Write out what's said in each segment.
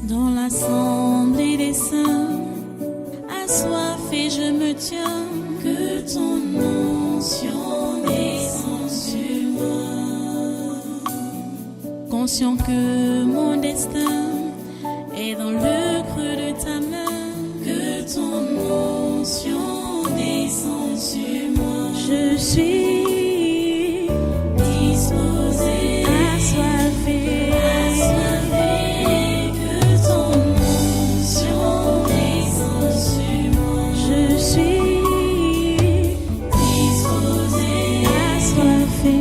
Dans l'assemblée des saints, assoiffé je me tiens, que ton onction descende sur moi. Conscient que mon destin est dans le creux de ta main, que ton onction descende sur moi. Je suis disposé, assoiffé, que ton onction descende sur moi. Je suis disposé, assoiffé,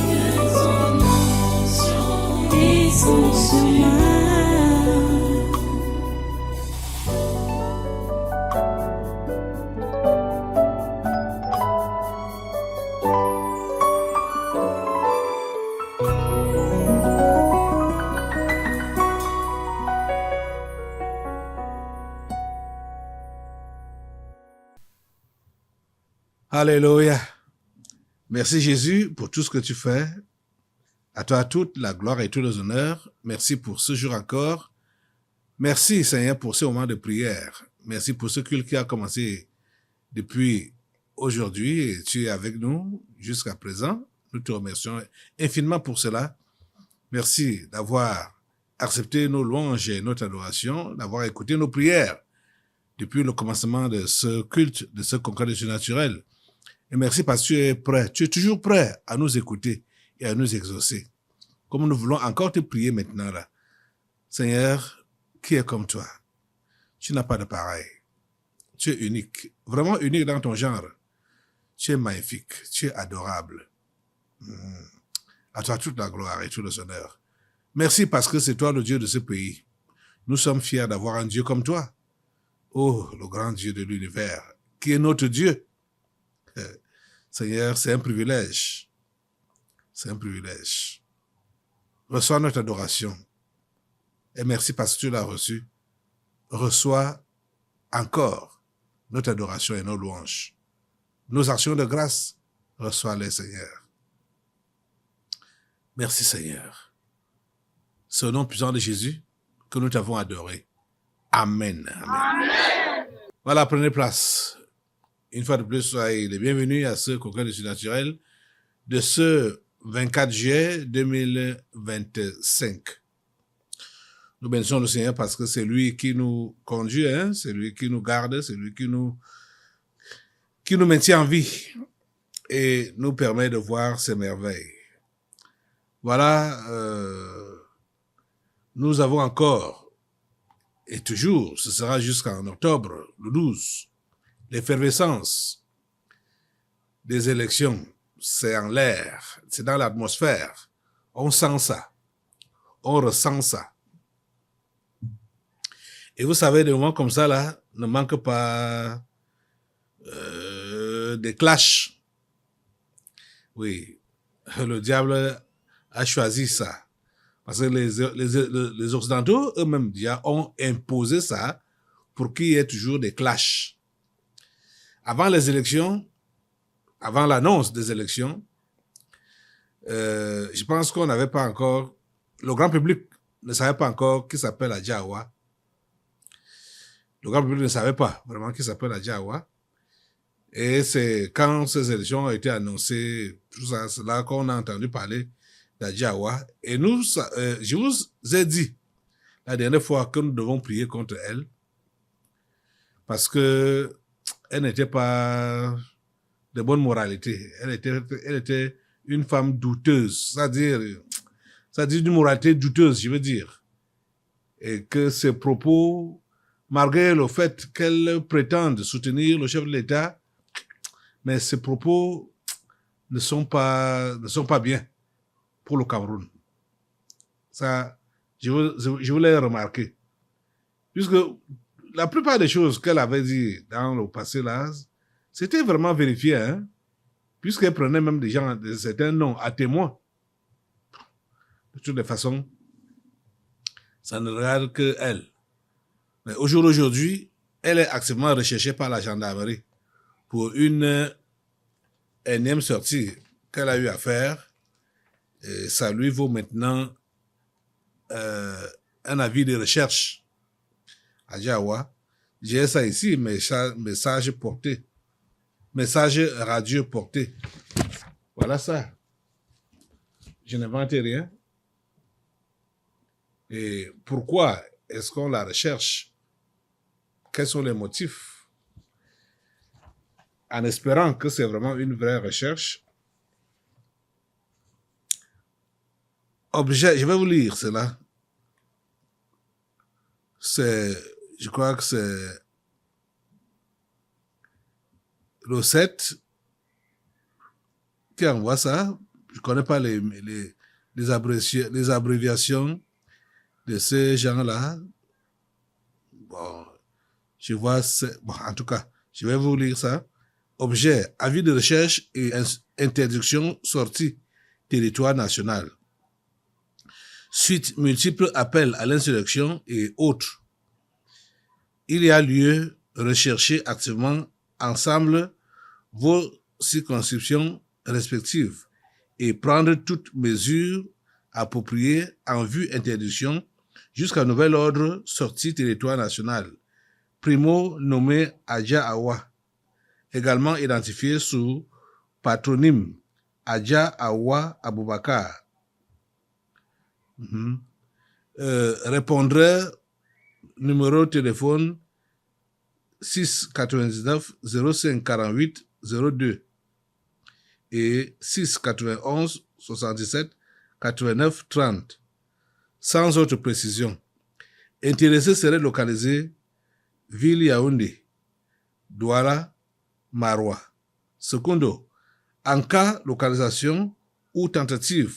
que ton onction descende sur moi. Alléluia. Merci Jésus pour tout ce que tu fais. À toi toute la gloire et tous les honneurs. Merci pour ce jour encore. Merci Seigneur pour ce moment de prière. Merci pour ce culte qui a commencé depuis aujourd'hui et tu es avec nous jusqu'à présent. Nous te remercions infiniment pour cela. Merci d'avoir accepté nos louanges et notre adoration, d'avoir écouté nos prières depuis le commencement de ce culte, de ce congrès de surnaturel. Et merci parce que tu es prêt, tu es toujours prêt à nous écouter et à nous exaucer. Comme nous voulons encore te prier maintenant là. Seigneur, qui est comme toi? Tu n'as pas de pareil. Tu es unique, vraiment unique dans ton genre. Tu es magnifique, tu es adorable. À toi toute la gloire et tout le honneur. Merci parce que c'est toi le Dieu de ce pays. Nous sommes fiers d'avoir un Dieu comme toi. Oh, le grand Dieu de l'univers, qui est notre Dieu. Seigneur, c'est un privilège. C'est un privilège. Reçois notre adoration. Et merci parce que tu l'as reçu. Reçois encore notre adoration et nos louanges. Nos actions de grâce, reçois-les, Seigneur. Merci, Seigneur. C'est au nom puissant de Jésus que nous t'avons adoré. Amen. Amen. Amen. Voilà, prenez place. Une fois de plus, soyez les bienvenus à ce congrès de surnaturel de ce 24 juillet 2025. Nous bénissons le Seigneur parce que c'est lui qui nous conduit, hein? C'est lui qui nous garde, c'est lui qui nous maintient en vie et nous permet de voir ses merveilles. Voilà, nous avons encore, et toujours, ce sera jusqu'en octobre, le 12, l'effervescence des élections, c'est en l'air, c'est dans l'atmosphère. On sent ça, on ressent ça. Et vous savez, des moments comme ça, là, ne manquent pas des clashs. Oui, le diable a choisi ça. Parce que les Occidentaux, eux-mêmes, déjà, ont imposé ça pour qu'il y ait toujours des clashs. Avant les élections, avant l'annonce des élections, je pense qu'on n'avait pas encore, le grand public ne savait pas encore qui s'appelle Adja-Awa. Le grand public ne savait pas vraiment qui s'appelle Adja-Awa. Et c'est quand ces élections ont été annoncées, tout ça, c'est là qu'on a entendu parler d'Adja-Awa. Et nous, je vous ai dit la dernière fois que nous devons prier contre elle, parce que elle n'était pas de bonne moralité. Elle était une femme douteuse, c'est-à-dire d'une moralité douteuse, je veux dire. Et que ses propos, malgré le fait qu'elle prétende soutenir le chef de l'État, mais ses propos ne sont pas bien pour le Cameroun. Ça, je voulais remarquer. Puisque la plupart des choses qu'elle avait dit dans le passé là, c'était vraiment vérifié, hein, puisqu'elle prenait même des gens, certains noms à témoins. De toutes les façons, ça ne regarde que elle. Mais au jour d'aujourd'hui, elle est activement recherchée par la gendarmerie pour une énième sortie qu'elle a eu à faire. Et ça lui vaut maintenant un avis de recherche à Jawa. J'ai ça ici, message porté. Message radio porté. Voilà ça. Je n'invente rien. Et pourquoi est-ce qu'on la recherche? Quels sont les motifs? En espérant que c'est vraiment une vraie recherche. Objet, je vais vous lire cela. Je crois que c'est le 7 qui envoie ça. Je ne connais pas les abréviations de ces gens-là. Bon, je vois, bon, en tout cas, je vais vous lire ça. Objet, avis de recherche et interdiction sortie, territoire national. Suite, multiples appels à l'insurrection et autres. Il y a lieu rechercher activement ensemble vos circonscriptions respectives et prendre toutes mesures appropriées en vue interdiction jusqu'à nouvel ordre sorti territoire national. Primo nommé Adja Awa, également identifié sous patronyme Adja Awa Aboubakar. Répondeur, numéro de téléphone 699 05 48 02 et 691 77 89 30. Sans autre précision. Intéressé serait localisé Ville Yaoundé, Douala, Maroua. Secondo, en cas localisation ou tentative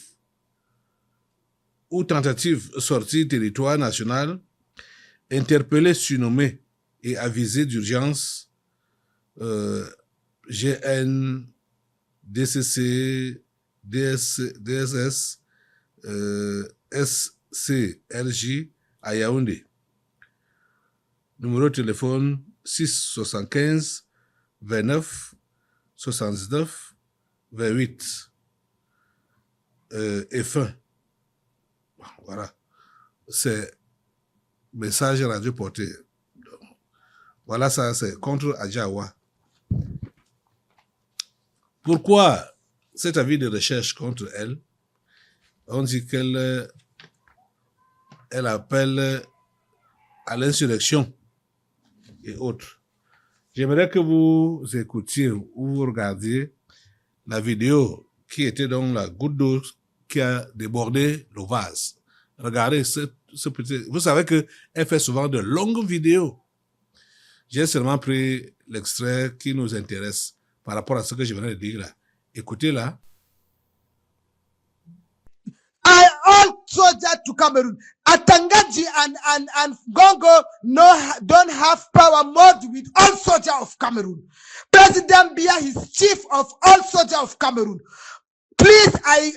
sortie territoire national, interpellé, surnommé et avisé d'urgence GN, DCC, DSS, SCLJ à Yaoundé. Numéro de téléphone 675 29 79 28 et fin. Voilà. C'est message radio porté. Voilà ça, c'est contre Adja Awa. Pourquoi cet avis de recherche contre elle? On dit qu'elle appelle à l'insurrection et autres. J'aimerais que vous écoutiez ou vous regardiez la vidéo qui était dans la goutte d'eau qui a débordé le vase. Regardez ce petit... Vous savez qu'elle fait souvent de longues vidéos. J'ai seulement pris l'extrait qui nous intéresse par rapport à ce que je venais de dire là. Écoutez là. All soldiers to Cameroon. Atangaji and Gongo don't have power more with all soldiers of Cameroon. President Biya is chief of all soldiers of Cameroon. Please, I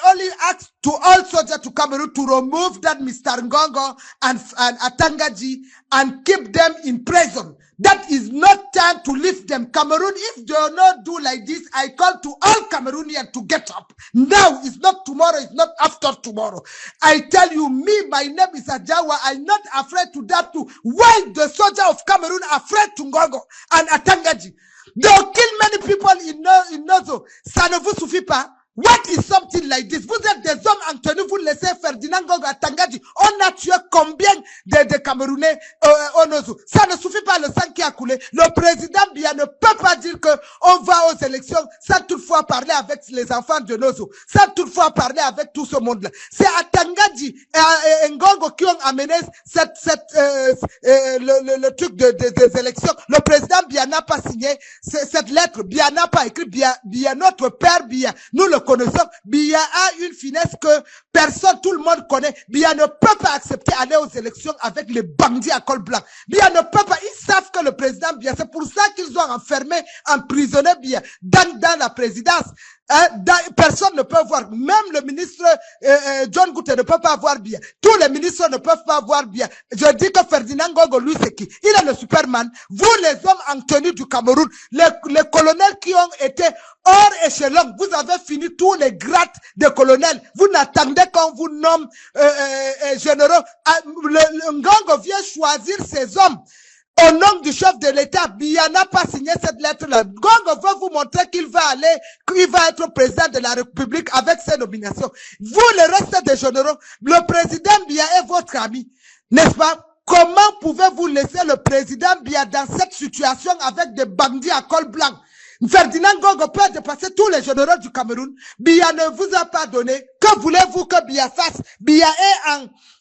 only ask to all soldiers to Cameroon to remove that Mr. Ngongo and Atangaji and keep them in prison. That is not time to lift them. Cameroon, if they will not do like this, I call to all Cameroonians to get up. Now, it's not tomorrow, it's not after tomorrow. I tell you, my name is Ajawa. I'm not afraid to that too. Why the soldier of Cameroon afraid to Ngongo and Atangaji? They'll kill many people in Nozo. Ça ne vous suffit pas? What is something like this? Vous êtes des hommes entre nous, vous laissez Ferdinand Ngongo Atangaji. On a tué combien de Camerounais au Nozo? Ça ne suffit pas le sang qui a coulé. Le président Biya ne peut pas dire que on va aux élections sans toutefois parler avec les enfants de Nozo, sans toutefois parler avec tout ce monde-là. C'est Atangaji et Ngongo qui ont amené le truc des élections. Le président Biya n'a pas signé cette lettre. Biya n'a pas écrit. Biya, notre père Biya, nous le connaissons. Biya a une finesse que personne, tout le monde connaît. Biya ne peut pas accepter aller aux élections avec les bandits à col blanc. Biya ne peut pas. Ils savent que le président Biya, c'est pour ça qu'ils ont enfermé, emprisonné Biya dans la présidence. Personne ne peut voir. Même le ministre John Gute ne peut pas avoir bien. Tous les ministres ne peuvent pas avoir bien. Je dis que Ferdinand Gogo, lui, c'est qui? Il est le Superman. Vous, les hommes en tenue du Cameroun, les colonels qui ont été hors échelon, vous avez fini tous les grades de colonels. Vous n'attendez qu'on vous nomme généraux. Le Ngongo vient choisir ses hommes. Au nom du chef de l'État, Biya n'a pas signé cette lettre-là. Ngongo veut vous montrer qu'il va être président de la République avec ses nominations. Vous, le reste des généraux, le président Biya est votre ami, n'est-ce pas? Comment pouvez-vous laisser le président Biya dans cette situation avec des bandits à col blanc? Ferdinand Ngongo peut dépasser tous les généraux du Cameroun. Biya ne vous a pas donné. Que voulez-vous que Biya fasse? Biya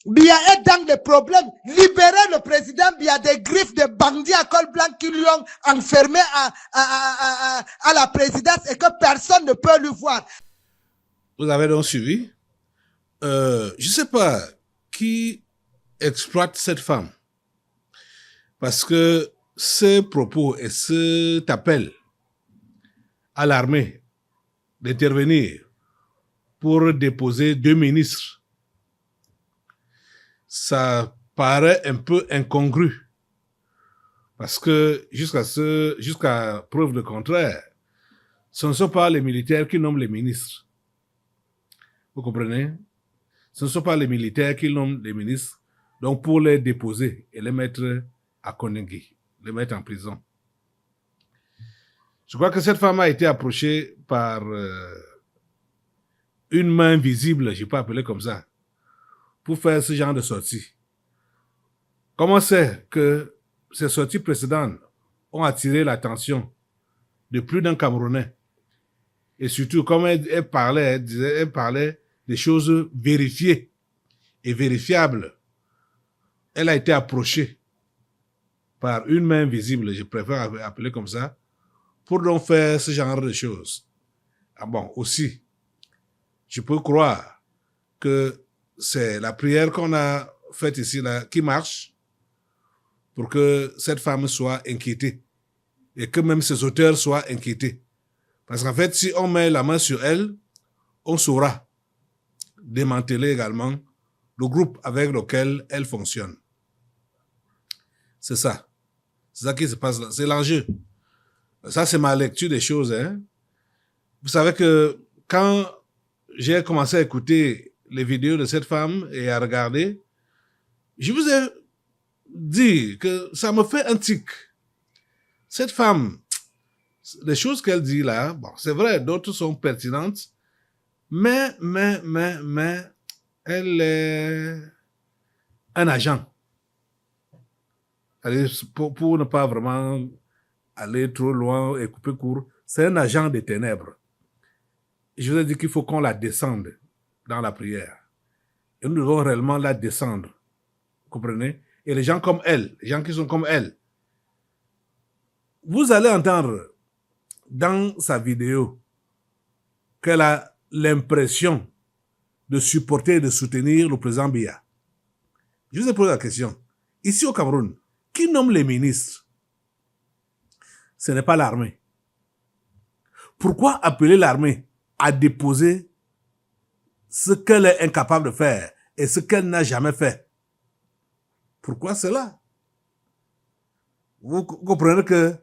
est dans les problèmes. Libérez le président Biya des griffes des bandits à col blanc qui lui ont enfermé à la présidence et que personne ne peut lui voir. Vous avez donc suivi. Je ne sais pas qui exploite cette femme. Parce que ce propos et cet appel à l'armée d'intervenir pour déposer 2 ministres, ça paraît un peu incongru. Parce que jusqu'à preuve de contraire, ce ne sont pas les militaires qui nomment les ministres. Vous comprenez? Ce ne sont pas les militaires qui nomment les ministres, donc pour les déposer et les mettre à Koningui, les mettre en prison. Je crois que cette femme a été approchée par une main visible, je peux appeler comme ça, pour faire ce genre de sortie. Comment c'est que ces sorties précédentes ont attiré l'attention de plus d'un Camerounais? Et surtout, comme elle parlait des choses vérifiées et vérifiables. Elle a été approchée par une main visible, je préfère appeler comme ça, pour donc faire ce genre de choses. Ah bon, aussi, je peux croire que c'est la prière qu'on a faite ici là qui marche pour que cette femme soit inquiétée et que même ses auteurs soient inquiétés. Parce qu'en fait, si on met la main sur elle, on saura démanteler également le groupe avec lequel elle fonctionne. C'est ça. C'est ça qui se passe là. C'est l'enjeu. Ça, c'est ma lecture des choses. Hein. Vous savez que quand j'ai commencé à écouter les vidéos de cette femme et à regarder, je vous ai dit que ça me fait un tic. Cette femme, les choses qu'elle dit là, bon, c'est vrai, d'autres sont pertinentes, mais, elle est un agent. Allez, pour ne pas vraiment aller trop loin et couper court, c'est un agent des ténèbres. Je vous ai dit qu'il faut qu'on la descende dans la prière. Et nous devons réellement la descendre. Vous comprenez? Et les gens comme elle, les gens qui sont comme elle, vous allez entendre dans sa vidéo qu'elle a l'impression de supporter et de soutenir le président Biya. Je vous ai posé la question. Ici au Cameroun, qui nomme les ministres? Ce n'est pas l'armée. Pourquoi appeler l'armée à déposer ce qu'elle est incapable de faire et ce qu'elle n'a jamais fait? Pourquoi cela? Vous comprenez que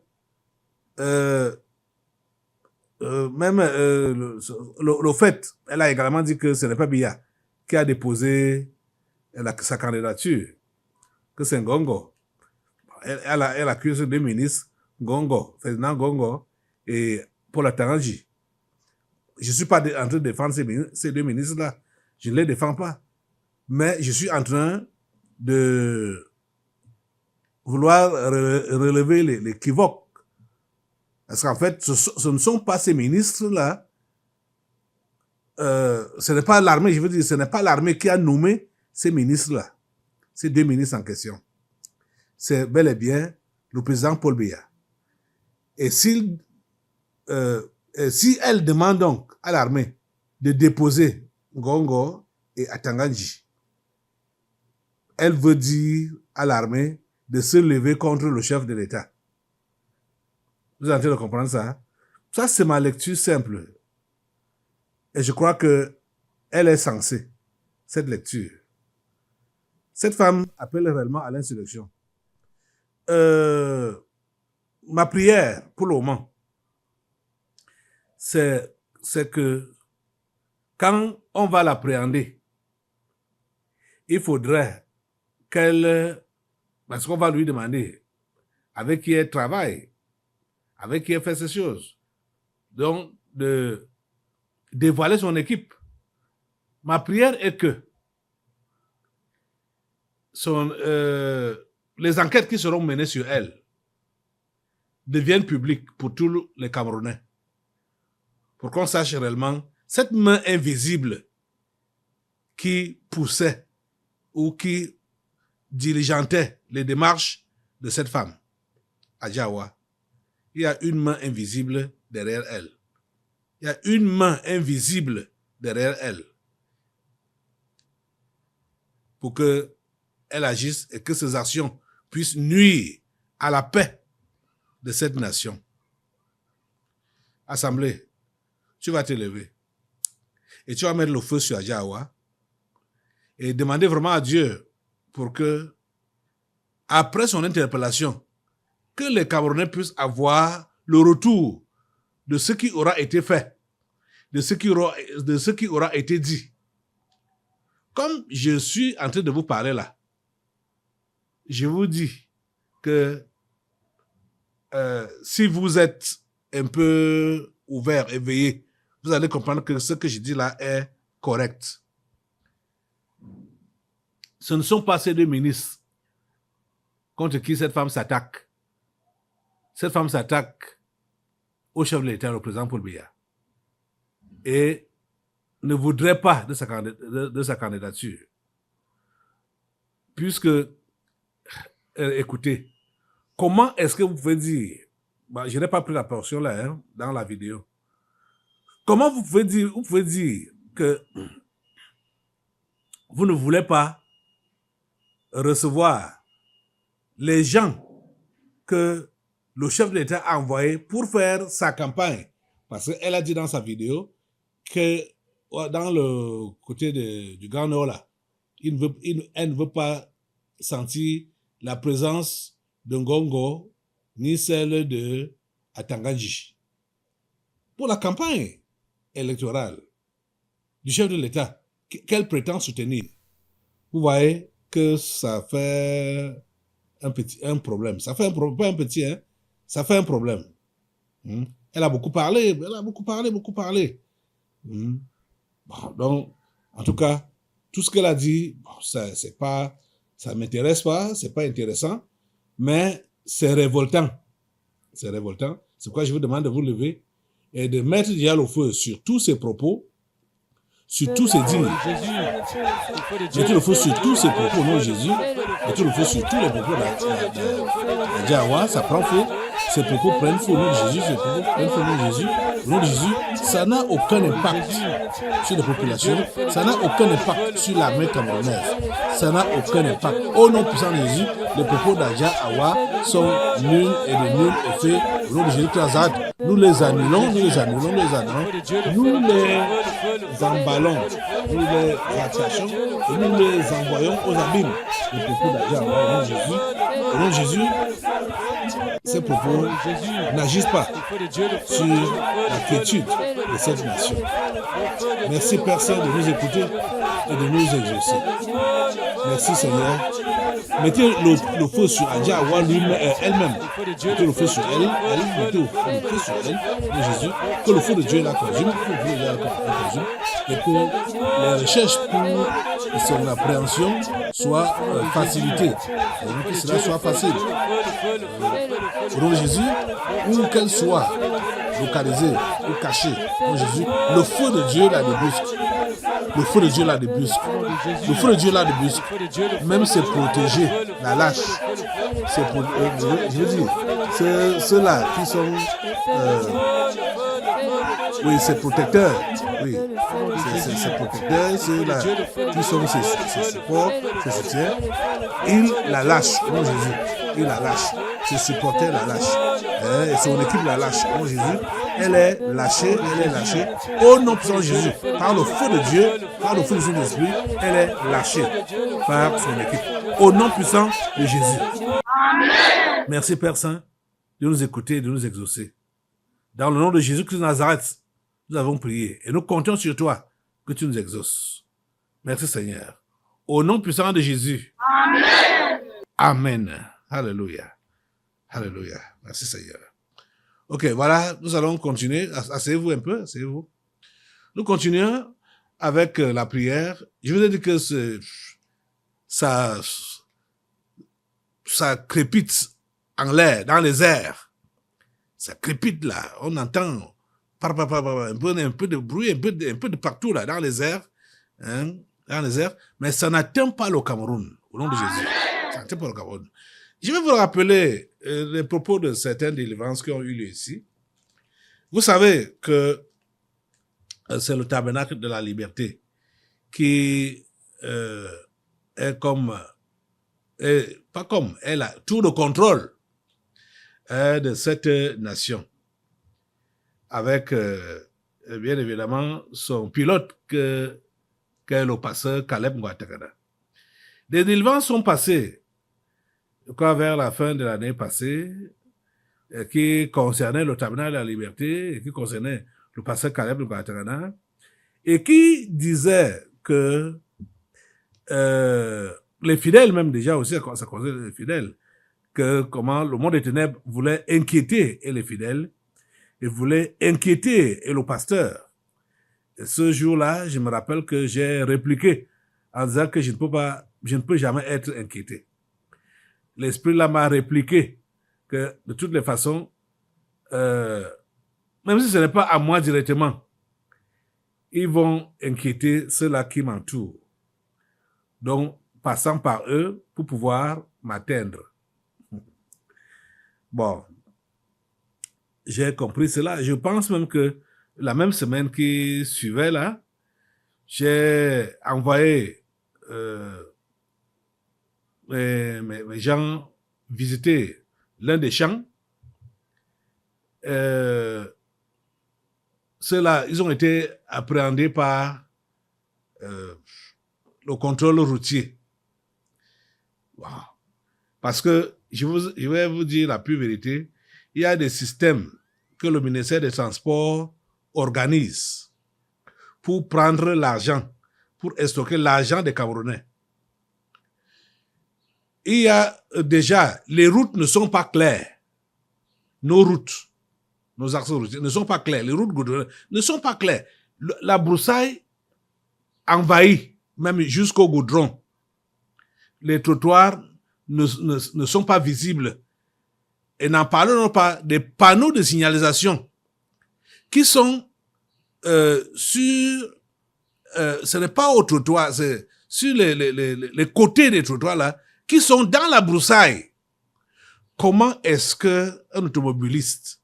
même le fait, elle a également dit que ce n'est pas Biya qui a déposé sa candidature, que c'est Ngongo. Elle accuse 2 ministres, Ngongo, Ferdinand Ngongo et Paul Atangandji. Je ne suis pas en train de défendre ces 2 ministres-là. Je ne les défends pas. Mais je suis en train de vouloir relever l'équivoque. Parce qu'en fait, ce ne sont pas ces ministres-là. Ce n'est pas l'armée, je veux dire, ce n'est pas l'armée qui a nommé ces ministres-là. Ces 2 ministres en question. C'est bel et bien le président Paul Biya. Et si elle demande donc à l'armée de déposer Ngongo et Atangandji, elle veut dire à l'armée de se lever contre le chef de l'État. Vous êtes en train de comprendre ça? Ça, c'est ma lecture simple. Et je crois que elle est censée cette lecture. Cette femme appelle réellement à l'insurrection. Ma prière, pour le moment, c'est que quand on va l'appréhender, il faudrait parce qu'on va lui demander avec qui elle travaille, avec qui elle fait ces choses. Donc, de dévoiler son équipe. Ma prière est que les enquêtes qui seront menées sur elle deviennent publiques pour tous les Camerounais. Pour qu'on sache réellement cette main invisible qui poussait ou qui diligentait les démarches de cette femme à Djawa. Il y a une main invisible derrière elle. Il y a une main invisible derrière elle pour qu'elle agisse et que ses actions puissent nuire à la paix de cette nation. Assemblée, tu vas te lever et tu vas mettre le feu sur Adjawa et demander vraiment à Dieu pour que, après son interpellation, que les Camerounais puissent avoir le retour de ce qui aura été fait, de ce qui aura été dit. Comme je suis en train de vous parler là, je vous dis que si vous êtes un peu ouvert, éveillé, vous allez comprendre que ce que je dis là est correct. Ce ne sont pas ces deux ministres contre qui cette femme s'attaque. Cette femme s'attaque au chef de l'État, le président Paul Biya, et ne voudrait pas de sa candidature. Puisque, écoutez, comment est-ce que vous pouvez dire, je n'ai pas pris la portion là, dans la vidéo, comment vous pouvez dire que vous ne voulez pas recevoir les gens que le chef de l'État a envoyés pour faire sa campagne? Parce qu'elle a dit dans sa vidéo que dans le côté du Grand Nord, là, elle ne veut pas sentir la présence de Ngongo ni celle de Atangadji. Pour la campagne électorale du chef de l'État qu'elle prétend soutenir, vous voyez que ça fait un problème. Ça fait un problème, pas un petit, hein? Ça fait un problème. Elle a beaucoup parlé, beaucoup parlé. Bon, donc, en tout cas, tout ce qu'elle a dit, bon, ça m'intéresse pas, c'est pas intéressant, mais c'est révoltant. C'est révoltant. C'est pourquoi je vous demande de vous lever et de mettre déjà le feu sur tous ces propos, sur tous ces dîmes. Mettez le feu sur tous ces propos au nom de Jésus. Mettez le feu sur tous les propos de Djawa, ça prend feu. Ces propos prennent feu au nom de Jésus. Ces propos prennent feu au nom de Jésus. Au nom de Jésus, ça n'a aucun impact sur les populations. Ça n'a aucun impact sur l'armée camerounaise. Ça n'a aucun impact. Au nom puissant de Jésus, les propos d'Adjawa sont nuls et de nul effet. Au nom de Jésus, nous les annulons, nous les emballons, nous les attachons et nous les envoyons aux abîmes. Les propos d'Adjawa, au nom de Jésus. Au nom de Jésus, ces propos n'agissent pas sur la quiétude de cette nation. Merci Père Saint de nous écouter et de nous exaucer. Merci Seigneur. Mettez le feu sur Adjawa elle-même. Mettez le feu sur elle, mettez le feu sur elle, de Jésus, que le feu de Dieu la consume, et que les recherches pour son appréhension soient facilitées. Et que cela soit facile. Au nom de Jésus, où qu'elle soit localisée ou cachée, au nom de Jésus, le feu de Dieu la débusque. Le feu de Dieu la débusque. Le feu de Dieu la débusque. Même c'est protéger la lâche. C'est pour, je veux dire, ceux-là qui sont... oui, c'est protecteur. Oui, c'est protecteur. Ceux-là qui sont ses supports, ses soutiens. Il la lâche, au nom de Jésus. Il la lâche. Ses supporters la lâchent. Et son équipe la lâche, au nom de Jésus. elle est lâchée, au nom puissant de Jésus, par le feu de Dieu, par le feu du Saint-Esprit, elle est lâchée par son équipe, au nom puissant de Jésus. Merci Père Saint de nous écouter et de nous exaucer. Dans le nom de Jésus-Christ de Nazareth, nous avons prié et nous comptons sur toi que tu nous exauces. Merci Seigneur. Au nom puissant de Jésus. Amen. Amen. Alléluia. Alléluia. Merci Seigneur. Ok, voilà, nous allons continuer. Asseyez-vous un peu, asseyez-vous. Nous continuons avec la prière. Je vous ai dit que ça crépite en l'air, dans les airs. Ça crépite là. On entend un peu de bruit, un peu de partout là, dans les airs. Hein, dans les airs. Mais ça n'atteint pas le Cameroun, au nom de Jésus. Ça n'atteint pas le Cameroun. Je vais vous rappeler les propos de certaines délivrances qui ont eu lieu ici. Vous savez que c'est le tabernacle de la liberté qui est comme, elle a tout le contrôle de cette nation. Avec, bien évidemment, son pilote qu'est le pasteur Caleb Ngouatakana. Des délivrances sont passées vers la fin de l'année passée, qui concernait le tabernacle de la liberté, et qui concernait le pasteur Caleb Ngouatakana, et qui disait que les fidèles, même déjà aussi, ça concerne les fidèles, que comment le monde des ténèbres voulait inquiéter et les fidèles, et voulait inquiéter et le pasteur. Et ce jour-là, je me rappelle que j'ai répliqué en disant que je ne peux jamais être inquiété. L'esprit là m'a répliqué que de toutes les façons, même si ce n'est pas à moi directement, ils vont inquiéter ceux-là qui m'entourent. Donc, passant par eux pour pouvoir m'atteindre. Bon, j'ai compris cela. Je pense même que la même semaine qui suivait là, j'ai envoyé mes gens visiter l'un des champs. Ceux-là, ils ont été appréhendés par le contrôle routier. Wow. Parce que, je vais vous dire la pure vérité, il y a des systèmes que le ministère des Transports organise pour prendre l'argent, pour stocker l'argent des Camerounais. Il y a déjà, les routes ne sont pas claires. Nos routes, nos axes routiers ne sont pas clairs. Les routes goudronnées ne sont pas claires. La broussaille envahit, même jusqu'au goudron. Les trottoirs ne sont pas visibles. Et n'en parlons pas des panneaux de signalisation qui sont sur... ce n'est pas au trottoir, c'est sur les côtés des trottoirs là, qui sont dans la broussaille. Comment est-ce qu'un automobiliste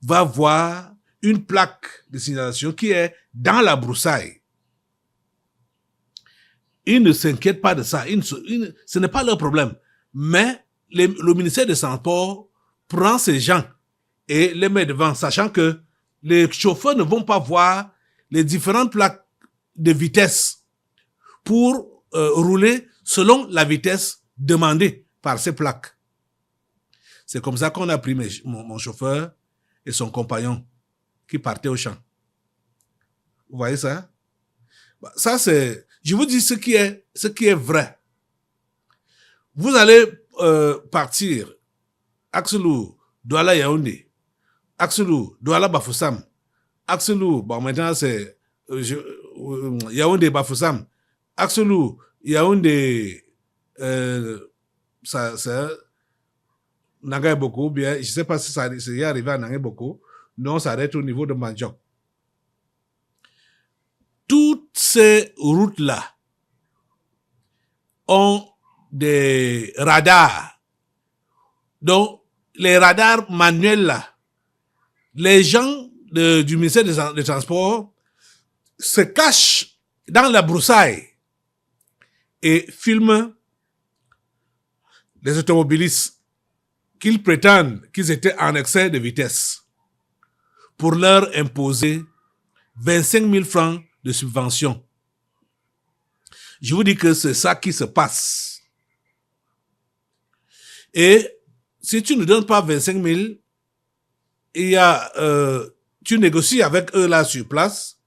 va voir une plaque de signalisation qui est dans la broussaille? Ils ne s'inquiètent pas de ça. Ce n'est pas leur problème. Mais le ministère des Transports prend ces gens et les met devant, sachant que les chauffeurs ne vont pas voir les différentes plaques de vitesse pour rouler selon la vitesse demandée par ces plaques. C'est comme ça qu'on a pris mon chauffeur et son compagnon qui partaient au champ. Vous voyez ça? Ça, c'est... Je vous dis ce qui est vrai. Vous allez partir Axelou, Douala Yaoundé, Axelou, Douala Bafoussam, Axelou, bon maintenant c'est Yaoundé Bafoussam, Axelou, Yaoundé, ça Nangay Boko, bien, je sais pas si ça y est arrivé à Nangay Boko, non, ça arrête au niveau de Mandjok. Toutes ces routes-là ont des radars. Donc, les radars manuels là, les gens du ministère des Transports se cachent dans la broussaille et filment les automobilistes qu'ils prétendent qu'ils étaient en excès de vitesse pour leur imposer 25 000 francs de subvention. Je vous dis que c'est ça qui se passe. Et si tu ne donnes pas 25 000, tu négocies avec eux là sur place,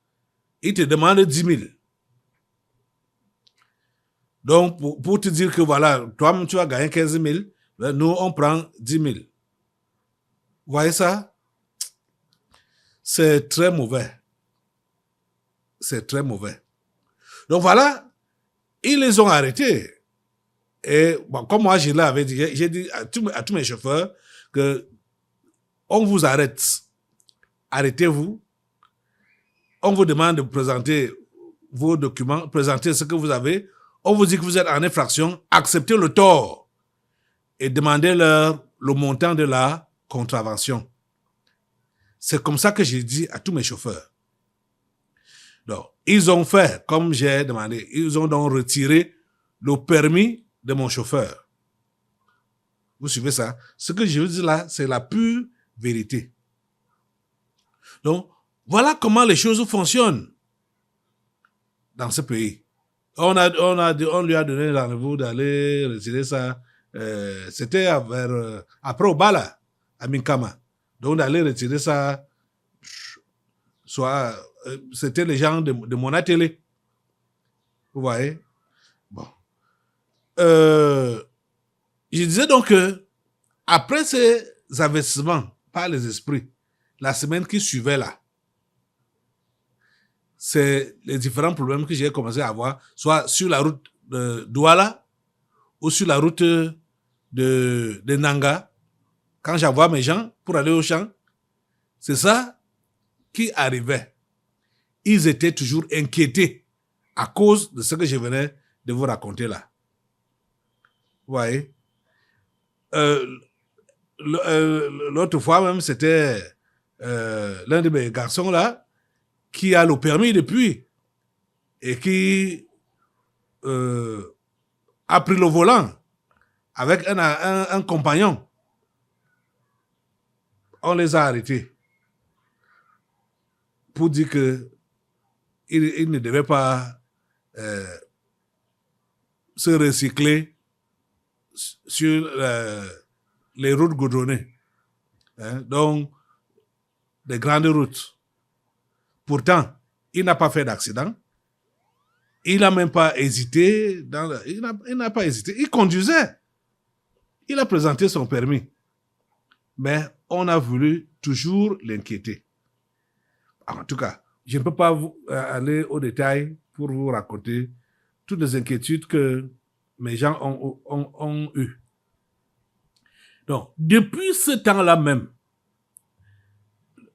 ils te demandent 10 000. Donc, pour te dire que voilà, toi, tu vas gagner 15 000, nous, on prend 10 000. Vous voyez ça? C'est très mauvais. C'est très mauvais. Donc voilà, ils les ont arrêtés. Et bon, comme moi, je l'avais dit, j'ai dit à tous mes chauffeurs que on vous arrête. Arrêtez-vous. On vous demande de présenter vos documents, présenter ce que vous avez. On vous dit que vous êtes en infraction. Acceptez le tort et demandez-leur le montant de la contravention. C'est comme ça que j'ai dit à tous mes chauffeurs. Donc, ils ont fait comme j'ai demandé. Ils ont donc retiré le permis de mon chauffeur. Vous suivez ça? Ce que je vous dis là, c'est la pure vérité. Donc, voilà comment les choses fonctionnent dans ce pays. On lui a donné rendez-vous d'aller retirer ça. C'était après Obala, à Minkama. Donc, d'aller retirer ça, c'était les gens de Mona Télé. Vous voyez? Bon. Je disais donc que, après ces investissements par les esprits, la semaine qui suivait là, c'est les différents problèmes que j'ai commencé à avoir, soit sur la route de Douala ou sur la route de Nanga. Quand j'envoie mes gens pour aller au champ, c'est ça qui arrivait. Ils étaient toujours inquiétés à cause de ce que je venais de vous raconter là. Vous voyez? L'autre fois même, c'était l'un de mes garçons là, qui a le permis depuis et qui a pris le volant avec un compagnon. On les a arrêtés pour dire que ils ne devaient pas se recycler sur les routes goudronnées. Hein? Donc, des grandes routes. Pourtant, il n'a pas fait d'accident. Il n'a même pas hésité. Il n'a pas hésité. Il conduisait. Il a présenté son permis. Mais on a voulu toujours l'inquiéter. En tout cas, je ne peux pas aller au détail pour vous raconter toutes les inquiétudes que mes gens ont eues. Donc, depuis ce temps-là même,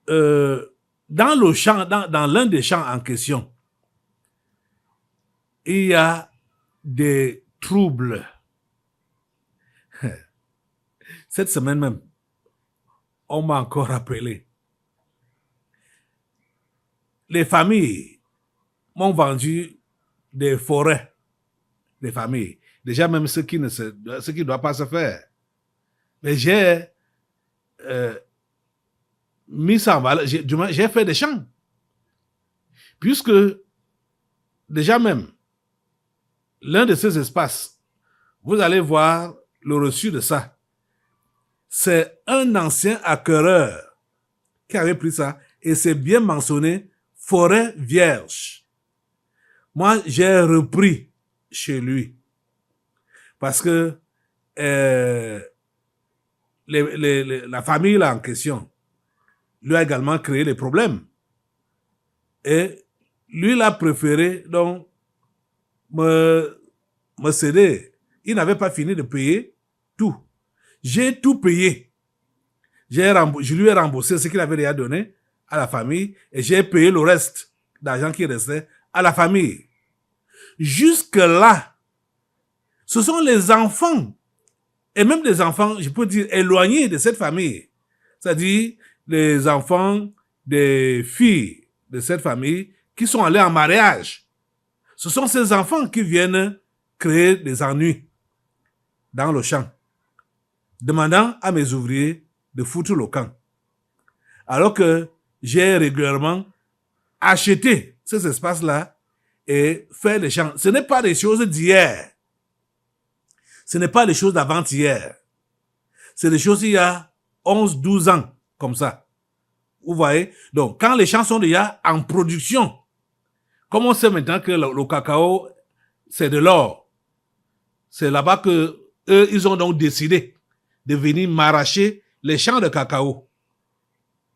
dans le champ, dans l'un des champs en question, il y a des troubles. Cette semaine même, on m'a encore rappelé. Les familles m'ont vendu des forêts. Les familles. Déjà même ce qui ne doit pas se faire. Mais j'ai mis ça en valeur. J'ai fait des champs. Puisque, déjà même, l'un de ces espaces, vous allez voir le reçu de ça. C'est un ancien acquéreur qui avait pris ça et c'est bien mentionné forêt vierge. Moi, j'ai repris chez lui parce que la famille là en question lui a également créé des problèmes. Et lui, il a préféré donc me céder. Il n'avait pas fini de payer tout. J'ai tout payé. Je lui ai remboursé ce qu'il avait déjà donné à la famille et j'ai payé le reste d'argent qui restait à la famille. Jusque-là, ce sont les enfants, et même des enfants, je peux dire, éloignés de cette famille. C'est-à-dire les enfants des filles de cette famille qui sont allés en mariage. Ce sont ces enfants qui viennent créer des ennuis dans le champ, demandant à mes ouvriers de foutre le camp. Alors que j'ai régulièrement acheté ces espaces-là et fait des champs. Ce n'est pas des choses d'hier. Ce n'est pas des choses d'avant-hier. C'est des choses il y a 11, 12 ans, comme ça. Vous voyez? Donc, quand les champs sont déjà en production, comme on sait maintenant que le cacao, c'est de l'or, c'est là-bas que eux, ils ont donc décidé de venir m'arracher les champs de cacao.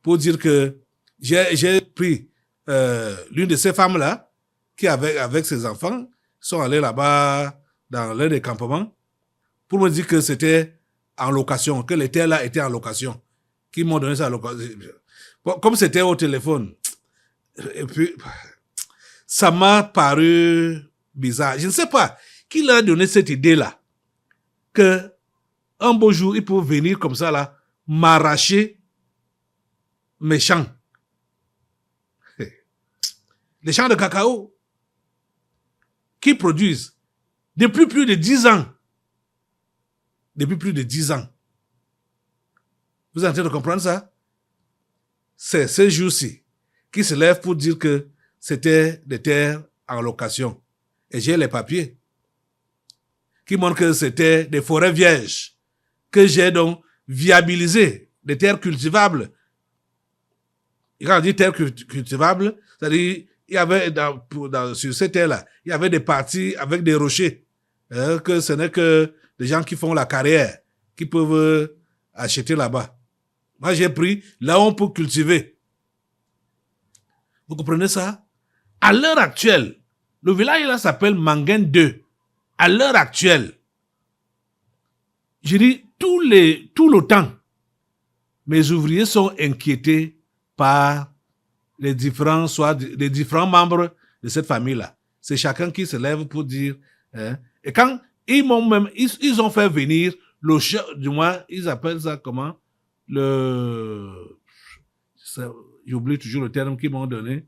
Pour dire que j'ai pris l'une de ces femmes-là, qui avec ses enfants, sont allés là-bas dans l'un des campements, pour me dire que c'était en location, que les terres là étaient en location, qui m'ont donné ça en location. Bon, comme c'était au téléphone, et puis, ça m'a paru bizarre. Je ne sais pas qui leur a donné cette idée-là, que un beau jour, ils peuvent venir comme ça là, m'arracher mes champs. Les champs de cacao qui produisent depuis plus de 10 ans. Depuis plus de 10 ans. Vous êtes en train de comprendre ça? C'est ce jour-ci qui se lève pour dire que c'était des terres en location. Et j'ai les papiers qui montrent que c'était des forêts vierges que j'ai donc viabilisées, des terres cultivables. Et quand on dit terres cultivables, c'est-à-dire il y avait sur ces terres-là, il y avait des parties avec des rochers, que ce n'est que des gens qui font la carrière, qui peuvent acheter là-bas. Moi, j'ai pris là où on peut cultiver. Vous comprenez ça? À l'heure actuelle, le village là s'appelle Mangen 2. À l'heure actuelle, je dis tout le temps, mes ouvriers sont inquiétés par les différents membres de cette famille-là. C'est chacun qui se lève pour dire, hein. Et quand ils ont fait venir le chef, du moins, ils appellent ça comment? J'oublie toujours le terme qu'ils m'ont donné.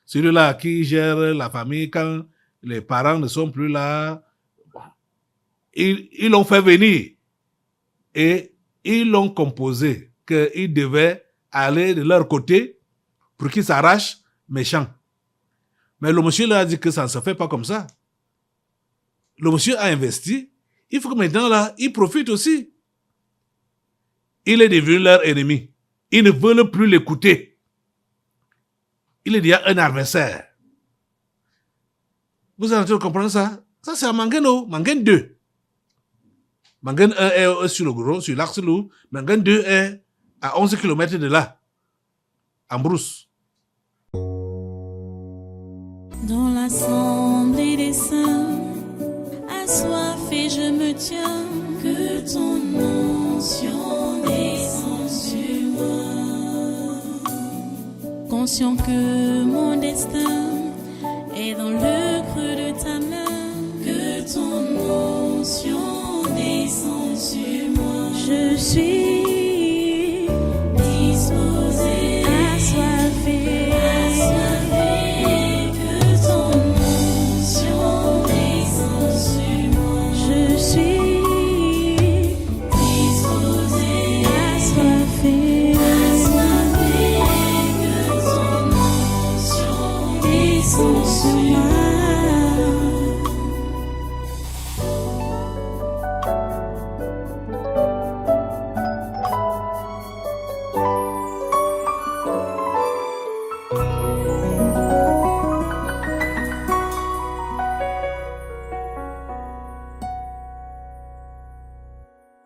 Celui-là qui gère la famille quand les parents ne sont plus là. Bon. Ils l'ont fait venir et ils l'ont composé qu'ils devaient aller de leur côté pour qu'ils s'arrachent mes champs. Mais le monsieur leur a dit que ça ne se fait pas comme ça. Le monsieur a investi. Il faut que maintenant, là, il profite aussi. Il est devenu leur ennemi. Ils ne veulent plus l'écouter. Il est déjà un adversaire. Vous avez en train de comprendre ça? Ça, c'est à Mangen 2. Mangen 1 est sur le gros, sur l'axe lourd. Mangen 2 est à 11 km de là, en brousse. Dans l'assemblée des saints, assoiffé je me tiens, que ton onction descende sur moi. Conscient que mon destin